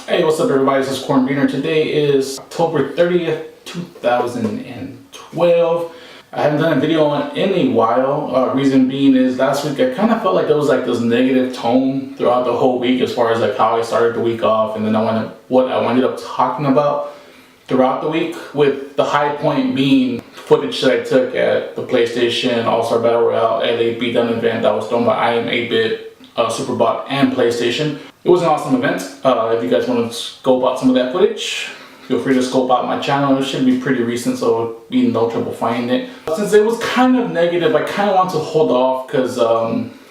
Hey, what's up everybody, this is Cornbeaner. Today is October 30th, 2012. I haven't done a video in a while. Reason being is last week I kind of felt like there was like this negative tone throughout the whole week as far as like how I started the week off, and then what I ended up talking about throughout the week, with the high point being footage that I took at the PlayStation All-Star Battle Royale LA Beatdown event that was done by I Am 8-Bit, Superbot, and PlayStation. It was an awesome event. If you guys want to scope out some of that footage, feel free to scope out my channel. It should be pretty recent, so it'll be no trouble finding it. Since it was kind of negative, I kind of want to hold off because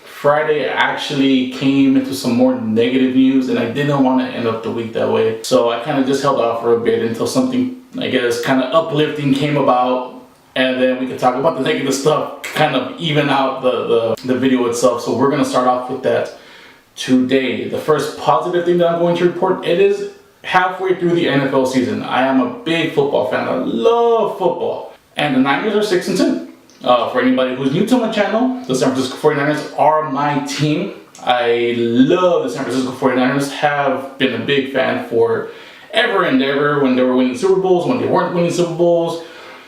Friday actually came into some more negative news, and I didn't want to end up the week that way. So I kind of just held off for a bit until something, I guess, kind of uplifting came about, and then we could talk about the negative stuff, kind of even out the video itself. So we're going to start off with that today. The first positive thing that I'm going to report, it is halfway through the NFL season. I am a big football fan. I love football. And the Niners are 6-2. For anybody who's new to my channel, the San Francisco 49ers are my team. I love the San Francisco 49ers. Have been a big fan for ever and ever. When they were winning Super Bowls, when they weren't winning Super Bowls,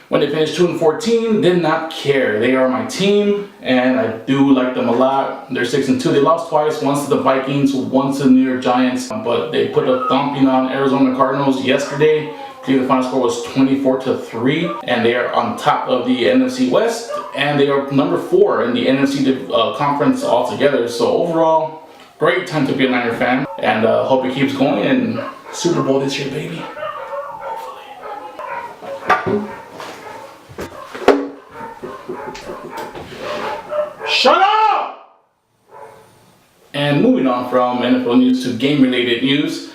when they finished 2-14, did not care. They are my team, and I do like them a lot. They're 6-2. They lost twice, once to the Vikings, once to the New York Giants, but they put a thumping on Arizona Cardinals yesterday. I believe the final score was 24-3, and they are on top of the NFC West, and they are number 4 in the NFC conference altogether. So overall, great time to be a Niner fan, and hope it keeps going, and Super Bowl this year, baby. Shut up! And moving on from NFL news to game-related news,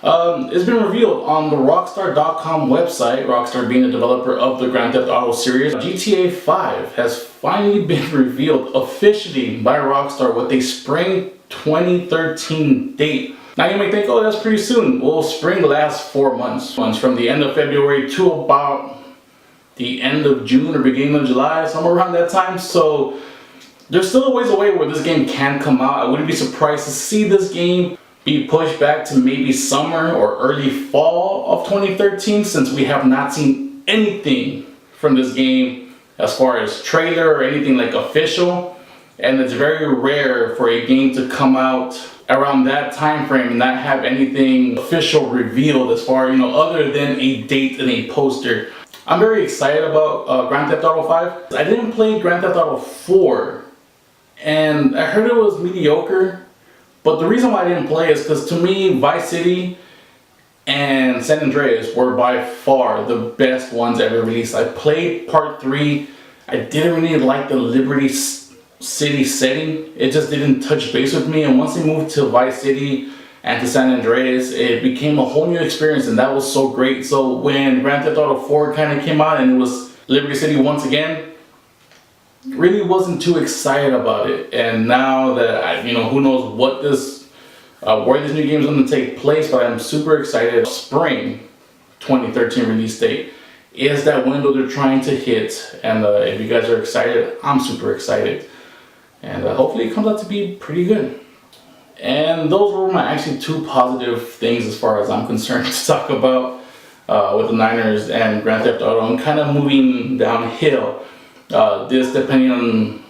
it's been revealed on the Rockstar.com website, Rockstar being the developer of the Grand Theft Auto series, GTA V has finally been revealed officially by Rockstar with a spring 2013 date. Now you may think, oh, that's pretty soon. Well, spring lasts 4 months. From the end of February to about the end of June or beginning of July, somewhere around that time. So there's still a ways away where this game can come out. I wouldn't be surprised to see this game be pushed back to maybe summer or early fall of 2013, since we have not seen anything from this game as far as trailer or anything like official. And it's very rare for a game to come out around that time frame and not have anything official revealed as far, other than a date and a poster. I'm very excited about Grand Theft Auto 5. I didn't play Grand Theft Auto 4, and I heard it was mediocre, but the reason why I didn't play is because to me, Vice City and San Andreas were by far the best ones ever released. I played Part 3. I didn't really like the Liberty City setting. It just didn't touch base with me, and once I moved to Vice City and to San Andreas, it became a whole new experience, and that was so great. So when Grand Theft Auto 4 kind of came out and it was Liberty City once again, really wasn't too excited about it. And now that who knows what where this new game is going to take place, but I'm super excited. Spring 2013 release date is that window they're trying to hit, and if you guys are excited, I'm super excited, and hopefully it comes out to be pretty good. And those were my actually 2 positive things as far as I'm concerned to talk about with the Niners and Grand Theft Auto. I'm kind of moving downhill. This depending on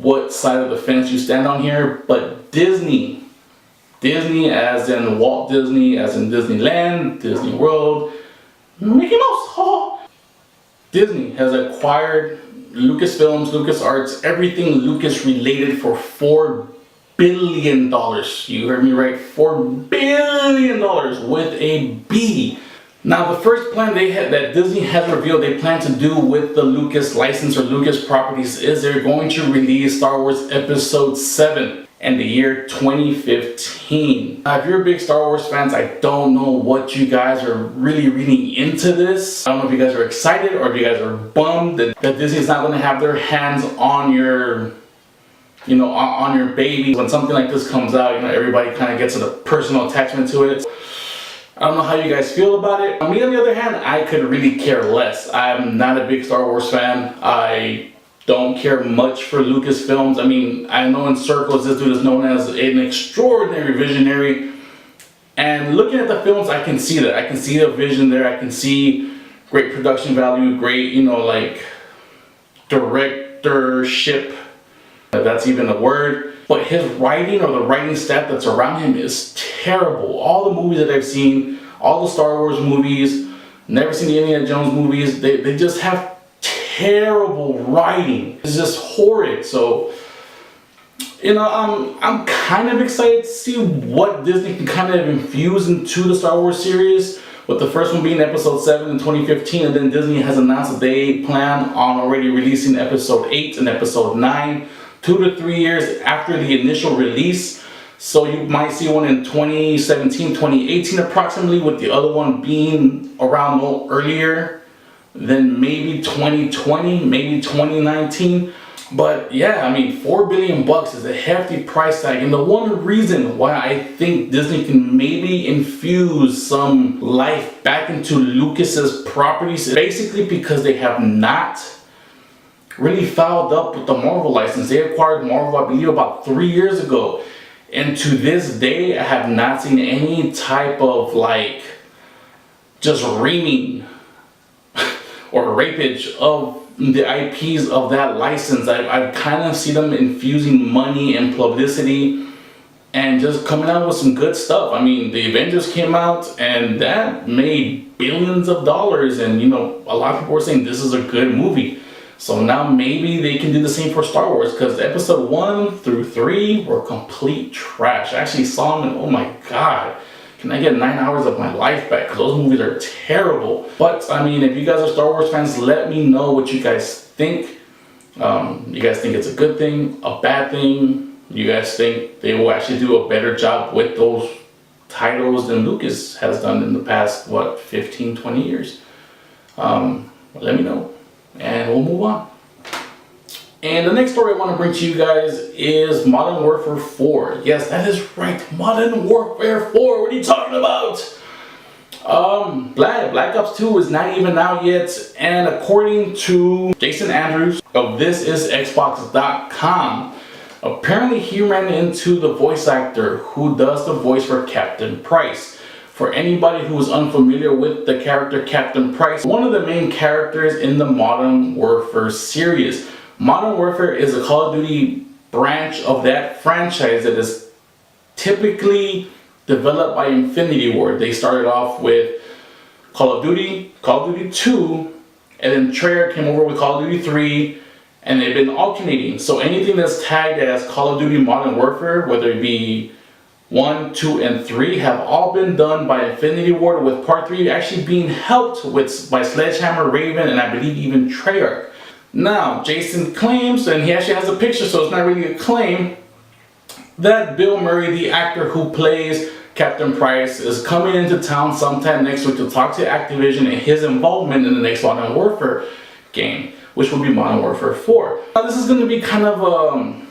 what side of the fence you stand on here, but Disney as in Walt Disney, as in Disneyland, Disney World, Mickey Mouse. Disney has acquired Lucas Films, LucasArts, everything Lucas related for $4 billion. You heard me right, $4 billion with a B. Now the first plan that Disney has revealed they plan to do with the Lucas license or Lucas properties is they're going to release Star Wars Episode 7 in the year 2015. Now if you're big Star Wars fans, I don't know what you guys are really reading into this. I don't know if you guys are excited or if you guys are bummed that Disney's not going to have their hands on your on your baby. When something like this comes out, everybody kind of gets a personal attachment to it. I don't know how you guys feel about it. Me, on the other hand, I could really care less. I'm not a big Star Wars fan. I don't care much for Lucasfilms. I mean, I know in circles this dude is known as an extraordinary visionary. And looking at the films, I can see that. I can see the vision there. I can see great production value, great, you know, like directorship, if that's even a word. But his writing, or the writing staff that's around him, is terrible. All the movies that I've seen, all the Star Wars movies, never seen the Indiana Jones movies, they just have terrible writing. It's just horrid. So, you know, I'm kind of excited to see what Disney can kind of infuse into the Star Wars series, with the first one being episode 7 in 2015, and then Disney has announced that they plan on already releasing episode 8 and episode 9 2 to 3 years after the initial release. So you might see one in 2017, 2018 approximately, with the other one being around no earlier than maybe 2020, maybe 2019. But yeah, I mean, $4 billion is a hefty price tag. And the one reason why I think Disney can maybe infuse some life back into Lucas's properties is basically because they have not really fouled up with the Marvel license. They acquired Marvel, I believe, about 3 years ago. And to this day, I have not seen any type of like just reaming or rapage of the IPs of that license. I kind of see them infusing money and publicity and just coming out with some good stuff. I mean, the Avengers came out and that made billions of dollars, and you know, a lot of people were saying this is a good movie. So now maybe they can do the same for Star Wars, because episode 1 through 3 were complete trash. I actually saw them and oh my god, can I get 9 hours of my life back? Because those movies are terrible. But I mean, if you guys are Star Wars fans, let me know what you guys think. You guys think it's a good thing, a bad thing? You guys think they will actually do a better job with those titles than Lucas has done in the past, what, 15, 20 years? Let me know, and we'll move on. And the next story I want to bring to you guys is Modern Warfare 4. Yes, that is right, Modern Warfare 4. What are you talking about? Black Ops 2 is not even out yet, and according to Jason Andrews of thisisxbox.com, apparently he ran into the voice actor who does the voice for Capt.Price. For anybody who is unfamiliar with the character Capt.Price, one of the main characters in the Modern Warfare series. Modern Warfare is a Call of Duty branch of that franchise that is typically developed by Infinity Ward. They started off with Call of Duty 2, and then Treyarch came over with Call of Duty 3, and they've been alternating. So anything that's tagged as Call of Duty Modern Warfare, whether it be 1, 2, and 3, have all been done by Infinity Ward, with Part 3 actually being helped by Sledgehammer, Raven, and I believe even Treyarch. Now, Jason claims, and he actually has a picture, so it's not really a claim, that Bill Murray, the actor who plays Capt.Price, is coming into town sometime next week to talk to Activision and his involvement in the next Modern Warfare game, which will be Modern Warfare 4. Now, this is going to be kind of a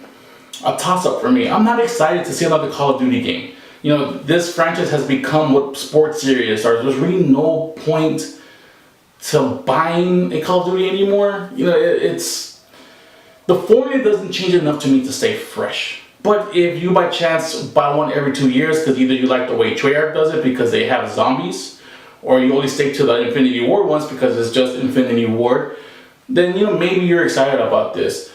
toss-up for me. I'm not excited to see another Call of Duty game. You know, this franchise has become what sports series are. There's really no point to buying a Call of Duty anymore. You know, it's the formula doesn't change enough to me to stay fresh. But if you by chance buy one every 2 years, because either you like the way Treyarch does it because they have zombies, or you only stick to the Infinity Ward ones because it's just Infinity Ward, then you know, maybe you're excited about this.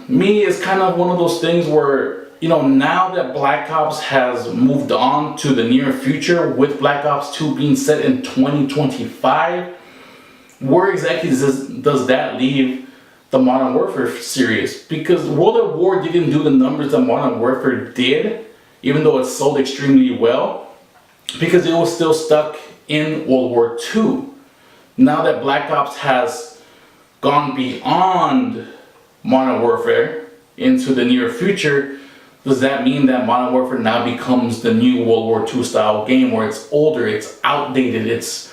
Me, it's kind of one of those things where, you know, now that Black Ops has moved on to the near future, with Black Ops 2 being set in 2025, where exactly does that leave the Modern Warfare series? Because World at War didn't do the numbers that Modern Warfare did, even though it sold extremely well, because it was still stuck in World War II. Now that Black Ops has gone beyond Modern Warfare into the near future, does that mean that Modern Warfare now becomes the new World War II style game, where it's older, it's outdated, it's,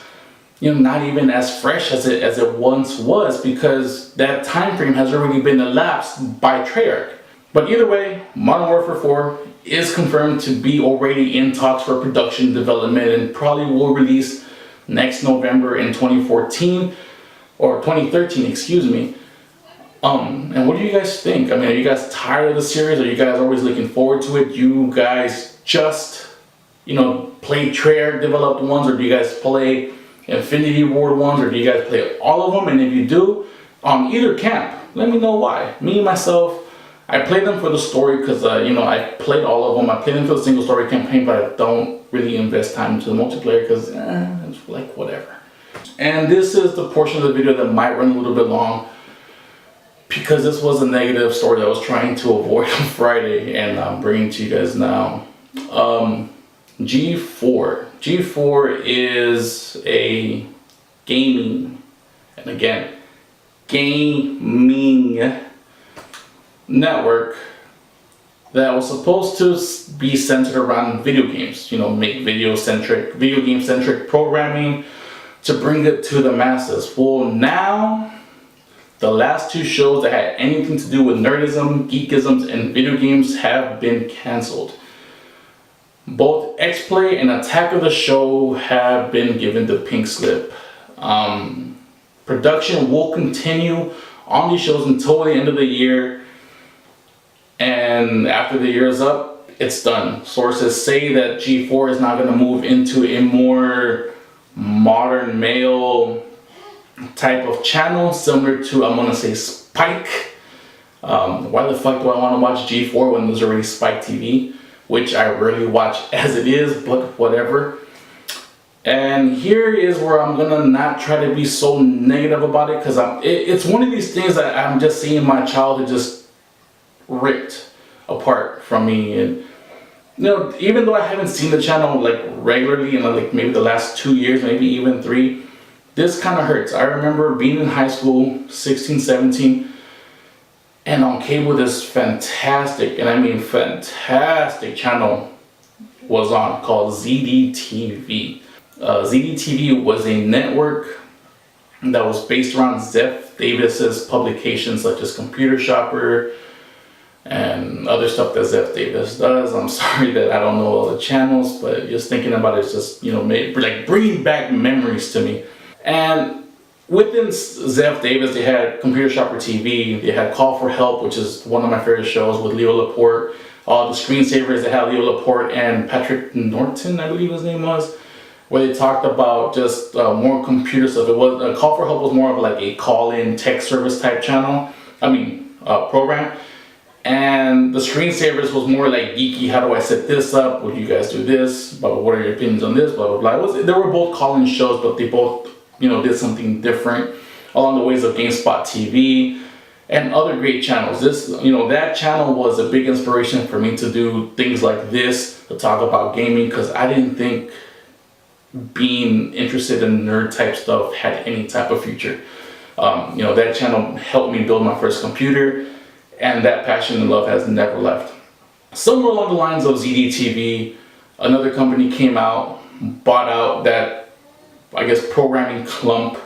you know, not even as fresh as it once was, because that time frame has already been elapsed by Treyarch? But either way, Modern Warfare 4 is confirmed to be already in talks for production development, and probably will release next November in 2014 or 2013, excuse me. And what do you guys think? I mean, are you guys tired of the series? Are you guys always looking forward to it? You guys just play Treyarch developed ones, or do you guys play Infinity Ward ones, or do you guys play all of them? And if you do, on either camp, let me know why. Me, myself, I play them for the story because, I played all of them. I played them for the single story campaign, but I don't really invest time into the multiplayer because it's like whatever. And this is the portion of the video that might run a little bit long because this was a negative story that I was trying to avoid on Friday, and I'm bringing it to you guys now. G4. G4 is a gaming, and again, gaming network that was supposed to be centered around video games, make video game centric programming to bring it to the masses. Well, now the last two shows that had anything to do with nerdism, geekisms, and video games have been canceled. Both X-Play and Attack of the Show have been given the pink slip. Production will continue on these shows until the end of the year, and after the year is up, it's done. Sources say that G4 is now going to move into a more modern male type of channel, similar to, I'm going to say, Spike. Why the fuck do I want to watch G4 when there's already Spike TV? Which I rarely watch as it is, but whatever. And here is where I'm gonna not try to be so negative about it, because it's one of these things that I'm just seeing my childhood just ripped apart from me. And even though I haven't seen the channel like regularly in like maybe the last 2 years, maybe even 3, this kind of hurts. I remember being in high school, 16, 17, and on cable, this fantastic, and I mean fantastic channel was on, called ZDTV. ZDTV was a network that was based around Zeph Davis's publications such as Computer Shopper and other stuff that Zeph Davis does. I'm sorry that I don't know all the channels, but just thinking about it, it's just, like bringing back memories to me. And within Zeph Davis, they had Computer Shopper TV, they had Call for Help, which is one of my favorite shows with Leo Laporte. The screensavers, they had Leo Laporte and Patrick Norton, I believe his name was, where they talked about just more computer stuff. It was Call for Help was more of like a call-in tech service type channel, program. And the screensavers was more like geeky, how do I set this up, would you guys do this, blah, blah, what are your opinions on this, blah, blah, blah. They were both call-in shows, but they both did something different along the ways of GameSpot TV and other great channels. That channel was a big inspiration for me to do things like this, to talk about gaming, because I didn't think being interested in nerd type stuff had any type of future. That channel helped me build my first computer, and that passion and love has never left. Somewhere along the lines of ZDTV, another company came out, bought out that, I guess, programming clump,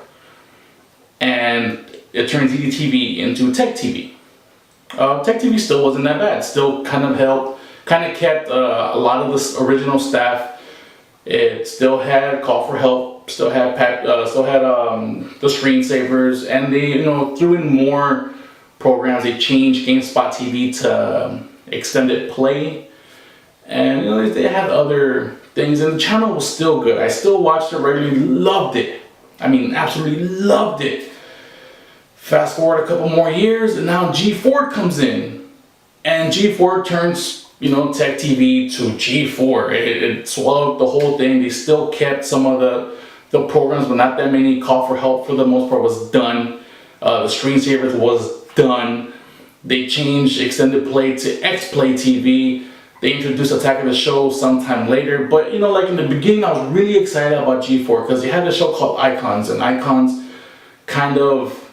and it turned ZDTV into Tech TV. Tech TV still wasn't that bad. Still kind of kept a lot of the original staff. It still had Call for Help, still had the screensavers, and they threw in more programs. They changed GameSpot TV to Extended Play, and they had other things, and the channel was still good. I still watched it regularly, loved it. I mean, absolutely loved it. Fast forward a couple more years, and now G4 comes in, and G4 turns Tech TV to G4. It swallowed the whole thing. They still kept some of the programs, but not that many. Call for Help, for the most part, was done. The screensavers was done. They changed Extended Play to X-Play TV. They introduced Attack of the Show sometime later. But like in the beginning, I was really excited about G4 because they had a show called Icons, and Icons kind of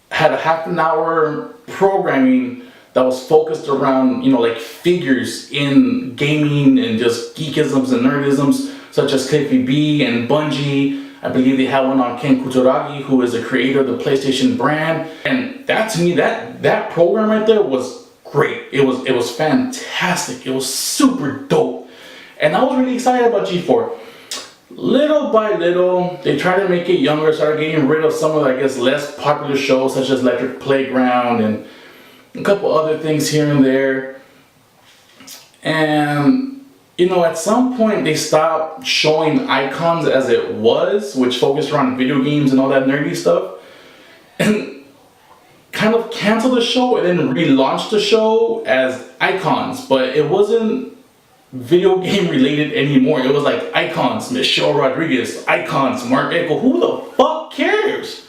had a half an hour programming that was focused around, like figures in gaming and just geekisms and nerdisms, such as Cliffy B and Bungie. I believe they had one on Ken Kutaragi, who is the creator of the PlayStation brand. And that, to me, that program right there was great. It was fantastic. It was super dope. And I was really excited about G4. Little by little, they tried to make it younger, started getting rid of some of, I guess, less popular shows such as Electric Playground and a couple other things here and there. And you know, at some point they stopped showing icons as it was, which focused around video games and all that nerdy stuff, and kind of canceled the show and then relaunched the show as icons, but it wasn't video game related anymore. It was like icons, Michelle Rodriguez, icons, Mark Echo. Who the fuck cares?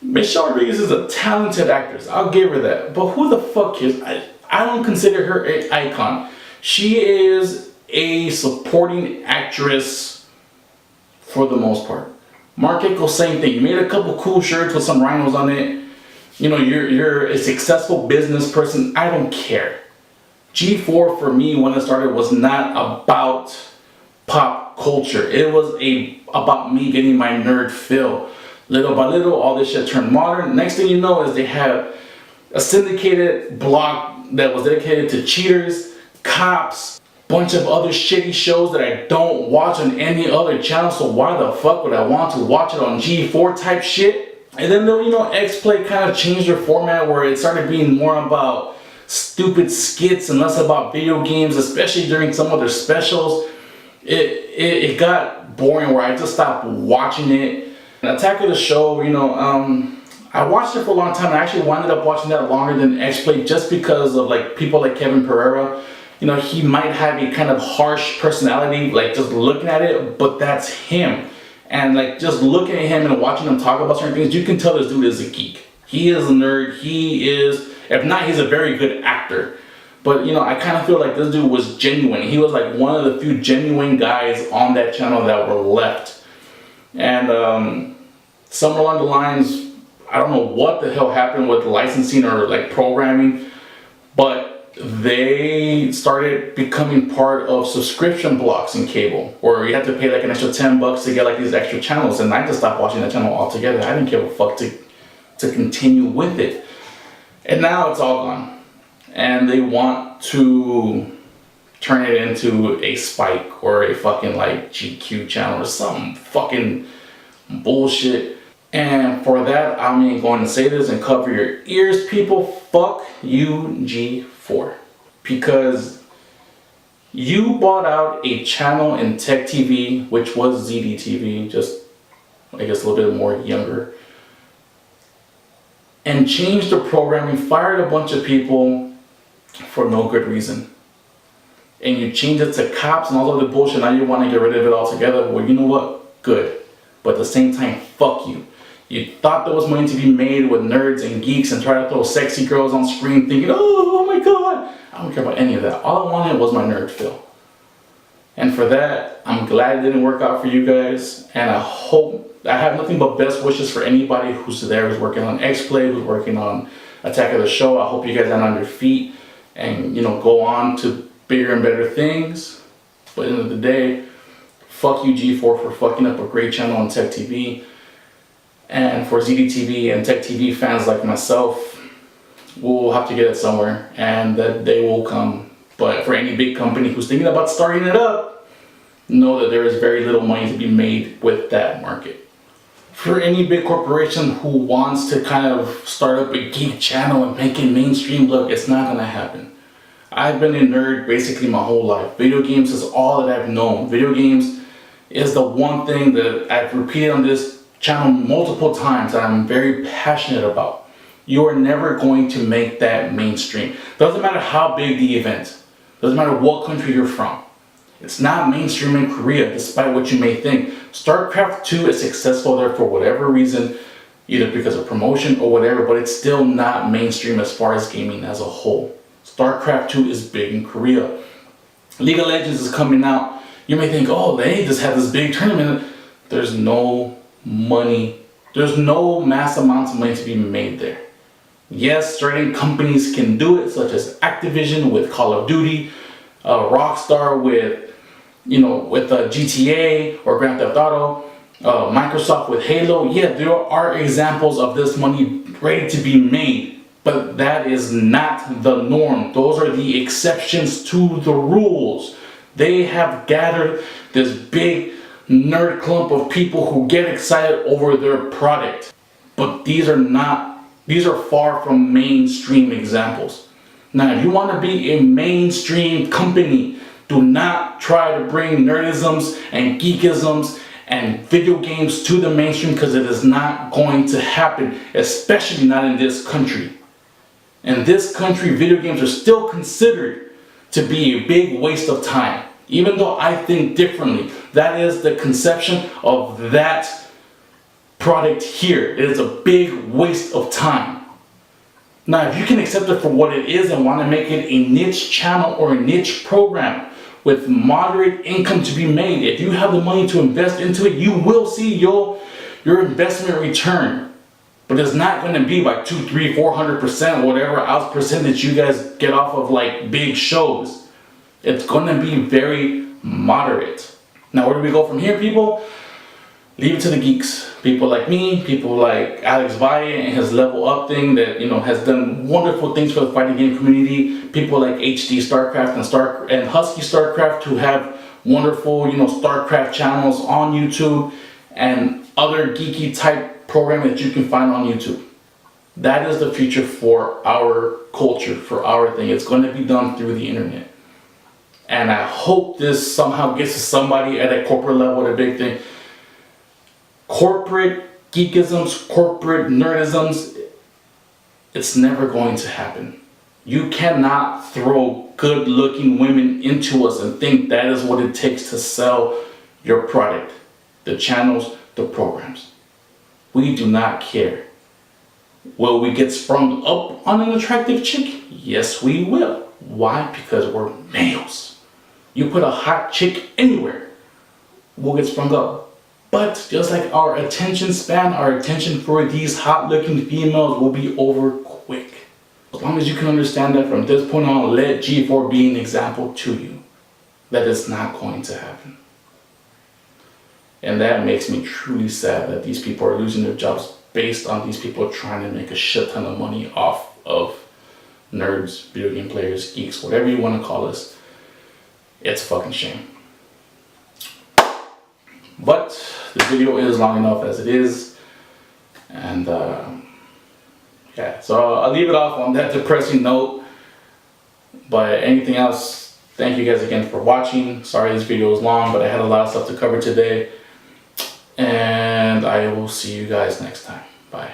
Michelle Rodriguez is a talented actress, I'll give her that, but who the fuck cares? I don't consider her an icon. She is a supporting actress for the most part. Mark Echo, same thing. You made a couple cool shirts with some rhinos on it. You know, you're a successful business person. I don't care. G4 for me when it started was not about pop culture. It was about me getting my nerd fill. Little by little, all this shit turned modern. Next thing you know is they had a syndicated blog that was dedicated to cheaters, cops, bunch of other shitty shows that I don't watch on any other channel, so why the fuck would I want to watch it on G4 type shit? And then, you know, X-Play kind of changed their format where it started being more about stupid skits and less about video games, especially during some of their specials. It got boring where I just stopped watching it. And Attack of the Show, you know, I watched it for a long time. I actually wound up watching that longer than X-Play just because of like people like Kevin Pereira. You know, he might have a kind of harsh personality, like just looking at it, but that's him. And like just looking at him and watching him talk about certain things, you can tell this dude is a geek. He is a nerd. He is, if not, he's a very good actor. But you know, I kind of feel like this dude was genuine. He was like one of the few genuine guys on that channel that were left. And somewhere along the lines, I don't know what the hell happened with licensing or like programming, but they started becoming part of subscription blocks in cable, where you have to pay like an extra $10 to get like these extra channels. And I just stopped watching that channel altogether. I didn't give a fuck to continue with it. And now it's all gone. And they want to turn it into a Spike or a fucking like GQ channel or some fucking bullshit. And for that, I'm going to say this and cover your ears, people. Fuck you, G4. Because you bought out a channel in Tech TV, which was ZDTV, just I guess a little bit more younger, and changed the programming, fired a bunch of people for no good reason. And you changed it to cops and all of the bullshit. Now you want to get rid of it altogether. Well, you know what? Good. But at the same time, fuck you. You thought there was money to be made with nerds and geeks and try to throw sexy girls on screen thinking, oh my god. I don't care about any of that. All I wanted was my nerd fill. And for that, I'm glad it didn't work out for you guys. And I have nothing but best wishes for anybody who's there, who's working on X-Play, who's working on Attack of the Show. I hope you guys land on your feet and, you know, go on to bigger and better things. But at the end of the day, fuck you, G4, for fucking up a great channel on Tech TV. And for ZDTV and Tech TV fans like myself, we'll have to get it somewhere, and that day will come. But for any big company who's thinking about starting it up, know that there is very little money to be made with that market. For any big corporation who wants to kind of start up a geek channel and make it mainstream, look, it's not gonna happen. I've been a nerd basically my whole life. Video games is all that I've known. Video games is the one thing that I've repeated on this channel multiple times that I'm very passionate about. You are never going to make that mainstream. Doesn't matter how big the event. Doesn't matter what country you're from. It's not mainstream in Korea, despite what you may think. StarCraft 2 is successful there for whatever reason, either because of promotion or whatever, but it's still not mainstream as far as gaming as a whole. StarCraft 2 is big in Korea. League of Legends is coming out. You may think, oh, they just had this big tournament. There's no money. There's no mass amounts of money to be made there. Yes, certain companies can do it, such as Activision with Call of Duty, Rockstar with, with GTA or Grand Theft Auto, Microsoft with Halo. Yeah, there are examples of this money ready to be made, but that is not the norm. Those are the exceptions to the rules. They have gathered this big nerd clump of people who get excited over their product, but these are far from mainstream examples. Now, if you want to be a mainstream company Do not try to bring nerdisms and geekisms and video games to the mainstream, because it is not going to happen, especially not in this country. In this country, video games are still considered to be a big waste of time. Even though I think differently, that is the conception of that product here. It is a big waste of time. Now, if you can accept it for what it is and want to make it a niche channel or a niche program with moderate income to be made, if you have the money to invest into it, you will see your investment return. But it's not going to be by 200, 300, 400%, whatever else percentage you guys get off of like big shows. It's going to be very moderate. Now, where do we go from here, people? Leave it to the geeks. People like me, people like Alex Valle and his Level Up thing that, you know, has done wonderful things for the fighting game community. People like HDStarcraft and HuskyStarcraft, who have wonderful, you know, StarCraft channels on YouTube, and other geeky type program that you can find on YouTube. That is the future for our culture, for our thing. It's going to be done through the internet. And I hope this somehow gets to somebody at a corporate level, the big thing. Corporate geekisms, corporate nerdisms, it's never going to happen. You cannot throw good looking women into us and think that is what it takes to sell your product. The channels, the programs. We do not care. Will we get sprung up on an attractive chick? Yes, we will. Why? Because we're males. You put a hot chick anywhere, we'll get sprung up. But just like our attention span, our attention for these hot looking females will be over quick. As long as you can understand that from this point on, let G4 be an example to you that it's not going to happen. And that makes me truly sad that these people are losing their jobs based on these people trying to make a shit ton of money off of nerds, video game players, geeks, whatever you want to call us. It's a fucking shame. But the video is long enough as it is. And yeah, so I'll leave it off on that depressing note. But anything else, thank you guys again for watching. Sorry this video was long, but I had a lot of stuff to cover today. And I will see you guys next time. Bye.